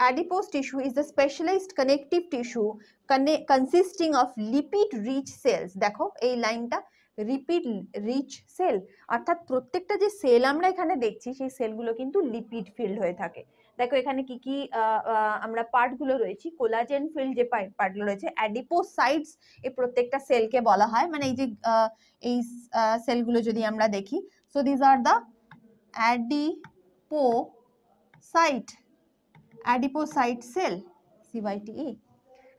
adipose tissue is a specialized connective tissue consisting of lipid rich cells. দেখো এই লাইনটা, lipid rich sell, অর্থাৎ প্রত্যেকটা যে সেল আমরা এখানে দেখছি সেই সেলগুলো কিন্তু লিপিড ফিল্ড হয়ে থাকে। দেখো এখানে কি কি আমরা পার্টগুলো রয়েছে, কোলাজেন ফিল্ড যে পার্টগুলো রয়েছে, অ্যাডিপোসাইটস, এই প্রত্যেকটা সেলকে বলা হয়, মানে এই যে এই সেলগুলো যদি আমরা দেখি, so this are the adipocyte cell, CYTE,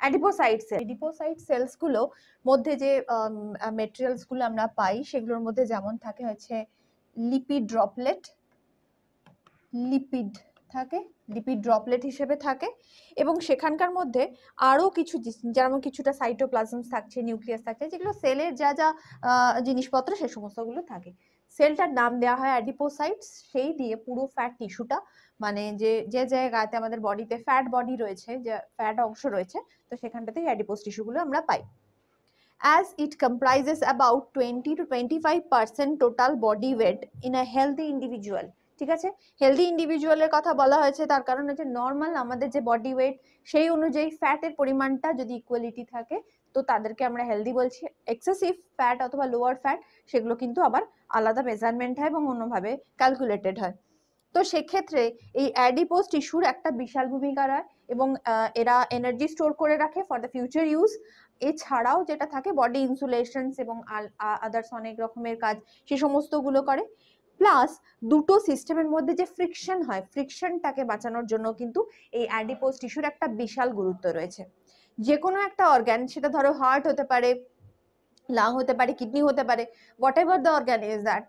adipocyte cells গুলো মধ্যে যে মেটেরিয়ালস গুলো আমরা পাই সেগুলোর মধ্যে যেমন থাকে হচ্ছে লিপিড ড্রপলেট হিসেবে থাকে, এবং সেখানকার মধ্যে আরো কিছু যেমন কিছুটা সাইটোপ্লাজম থাকছে, নিউক্লিয়াস থাকছে, যেগুলো সেলের যা যা জিনিসপত্র সে সমস্তগুলো থাকে। সেলটার নাম দেওয়া হয় অ্যাডিপোসাইটস, সেই দিয়ে পুরো ফ্যাট টিস্যুটা, মানে যে যে জায়গাতে আমাদের বডিতে ফ্যাট বডি রয়েছে, যে ফ্যাট অংশ রয়েছে, তো সেখানটাতেই অ্যাডিপোস টিস্যুগুলো আমরা পাই। As it comprises about 20 to 25% total body weight in a healthy individual, ঠিক আছে, হেলদি ইন্ডিভিজুয়ালের কথা বলা হয়েছে তার কারণ হচ্ছে নর্মাল আমাদের যে বডি ওয়েট সেই অনুযায়ী ফ্যাটের পরিমাণটা যদি ইকুয়ালিটি থাকে তো তাদেরকে আমরা হেলদি বলছি। এক্সেসিভ ফ্যাট অথবা লোয়ার ফ্যাট সেগুলো কিন্তু আবার আলাদা মেজারমেন্ট হয় এবং অন্যভাবে ক্যালকুলেটেড হয়। তো সেক্ষেত্রে এই অ্যাডিপোজ টিস্যুর একটা বিশাল ভূমিকা রয় এবং এরা এনার্জি স্টোর করে রাখে ফর দ্য ফিউচার ইউজ। এছাড়াও যেটা থাকে বডি ইনসুলেশনস এবং আদার্স অনেক রকমের কাজ সে সমস্তগুলো করে। প্লাস দুটো সিস্টেমের মধ্যে যে ফ্রিকশন হয়, ফ্রিকশনটাকে বাঁচানোর জন্য কিন্তু এই অ্যাডিপোজ টিস্যুর একটা বিশাল গুরুত্ব রয়েছে। যে কোনো একটা অর্গান, সেটা ধরো হার্ট হতে পারে, লাং হতে পারে, কিডনি হতে পারে, what ever the organ is that,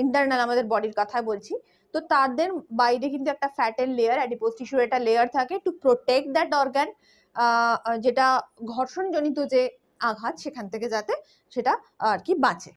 internal আমাদের বডির কথা বলছি, তো তাদের বাইরে কিন্তু একটা ফ্যাটের লেয়ার, অ্যাডিপোজ টিস্যুর একটা লেয়ার থাকে টু প্রোটেক্ট দ্যাট অর্গান, যেটা ঘর্ষণজনিত যে আঘাত সেখান থেকে যাতে সেটা আর কি বাঁচে।